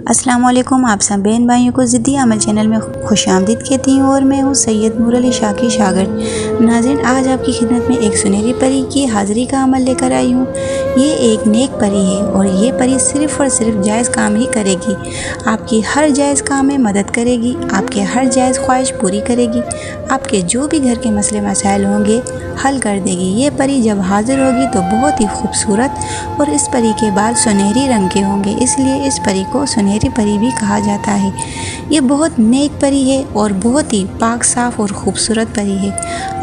अस्सलाम वालेकुम। आप सब बहन भाइयों को ज़िद्दी अमल चैनल में खुश आमदीद कहती हूँ और मैं हूँ सैयद नूर अली शाह की शागिर्द। नाज़रीन, आज आपकी खिदमत में एक सुनहरी परी की हाज़िरी का अमल लेकर आई हूँ। ये एक नेक परी है और ये परी सिर्फ़ और सिर्फ जायज़ काम ही करेगी। आपकी हर जायज़ काम में मदद करेगी, आपके हर जायज़ ख्वाहिश पूरी करेगी, आपके जो भी घर के मसले मसाइल होंगे हल कर देगी। ये परी जब हाज़िर होगी तो बहुत ही खूबसूरत और इस परी के बाल सुनहरी रंग के होंगे, इसलिए इस परी को सुनहरी परी भी कहा जाता है। ये बहुत नेक परी है और बहुत ही पाक साफ़ और ख़ूबसूरत परी है।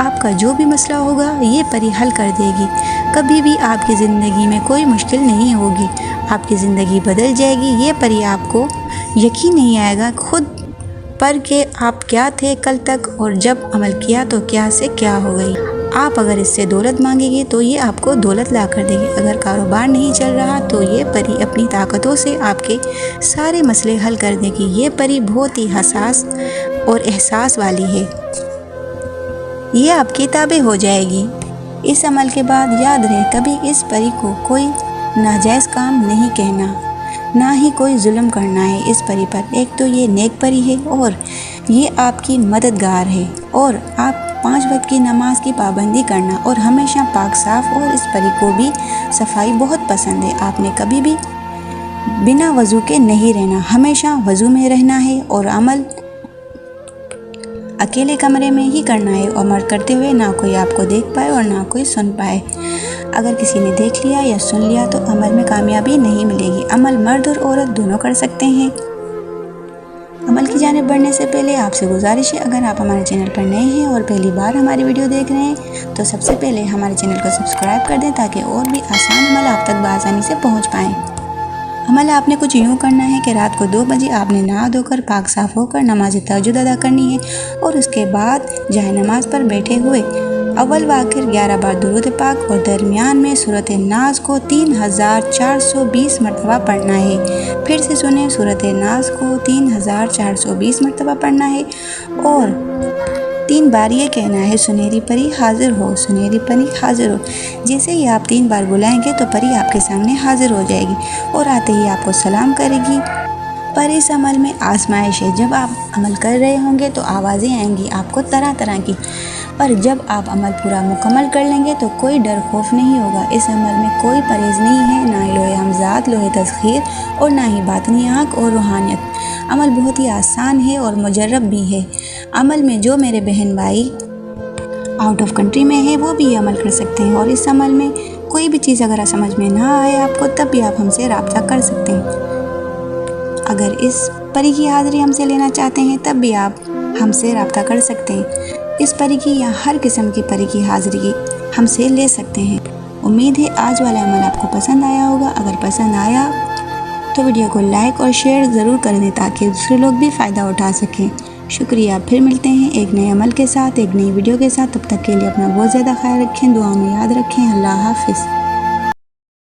आपका जो भी मसला होगा ये परी हल कर देगी। कभी भी आपकी ज़िंदगी में कोई मुश्किल नहीं होगी, आपकी ज़िंदगी बदल जाएगी। ये परी आपको यकीन नहीं आएगा खुद पर कि आप क्या थे कल तक और जब अमल किया तो क्या से क्या हो गई। आप अगर इससे दौलत मांगेंगे तो ये आपको दौलत ला कर देगी। अगर कारोबार नहीं चल रहा तो ये परी अपनी ताकतों से आपके सारे मसले हल कर देगी। ये परी बहुत ही हसास और एहसास वाली है, ये आपकी ताबे हो जाएगी। इस अमल के बाद याद रहे, कभी इस परी को कोई नाजायज़ काम नहीं कहना, ना ही कोई जुल्म करना है इस परी पर। एक तो ये नेक परी है और ये आपकी मददगार है और आप 5 वक्त की नमाज की पाबंदी करना और हमेशा पाक साफ। और इस परी को भी सफाई बहुत पसंद है। आपने कभी भी बिना वज़ू के नहीं रहना, हमेशा वज़ू में रहना है और अमल अकेले कमरे में ही करना है। अमल करते हुए ना कोई आपको देख पाए और ना कोई सुन पाए। अगर किसी ने देख लिया या सुन लिया तो अमल में कामयाबी नहीं मिलेगी। अमल मर्द और औरत दोनों कर सकते हैं। अमल की जानिब बढ़ने से पहले आपसे गुजारिश है, अगर आप हमारे चैनल पर नए हैं और पहली बार हमारी वीडियो देख रहे हैं तो सबसे पहले हमारे चैनल को सब्सक्राइब कर दें ताकि और भी आसान अमल आप तक बआसानी से पहुंच पाएँ। अमल आपने कुछ यूँ करना है कि रात को 2 बजे आपने नहा धोकर पाक साफ़ होकर नमाज तहज्जुद अदा करनी है और उसके बाद जाए नमाज पर बैठे हुए अव्वल व आखिर 11 बार दुरूद पाक और दरमियान में सूरत नाज़ को 3420 मरतबा पढ़ना है। फिर से सुने, सूरत नाज़ को 3420 मरतबा पढ़ना है और 3 बार ये कहना है, सुनहरी परी हाजिर हो, सुनहरी परी हाजिर हो। जैसे ही आप 3 बार बुलाएंगे तो परी आपके सामने हाजिर हो जाएगी और आते ही आपको सलाम करेगी। पर इस अमल में आजमाइश है। जब आप अमल कर रहे होंगे तो आवाज़ें आएंगी आपको तरह तरह की, पर जब आप अमल पूरा मुकम्मल कर लेंगे तो कोई डर खौफ नहीं होगा। इस अमल में कोई परहेज़ नहीं है, ना ही लोहे हमजात, लोहे तस्खीर और ना ही बातनी आँख और रूहानियत। अमल बहुत ही आसान है और मुजर्रब भी है। अमल में जो मेरे बहन भाई आउट ऑफ कंट्री में है वो भी ये अमल कर सकते हैं और इस अमल में कोई भी चीज़ अगर समझ में ना आए आपको तब भी आप हमसे रब्ता कर सकते हैं। अगर इस परी की हाज़िरी हमसे लेना चाहते हैं तब भी आप हमसे रब्ता कर सकते हैं। इस परी की या हर किस्म की परी की हाज़िरी हमसे ले सकते हैं। उम्मीद है आज वाला अमल आपको पसंद आया होगा। अगर पसंद आया तो वीडियो को लाइक और शेयर ज़रूर कर दें ताकि दूसरे लोग भी फ़ायदा उठा सकें। शुक्रिया। फिर मिलते हैं एक नए अमल के साथ, एक नई वीडियो के साथ। तब तक के लिए अपना बहुत ज़्यादा ख्याल रखें, दुआ में याद रखें। अल्लाह हाफ़िज़।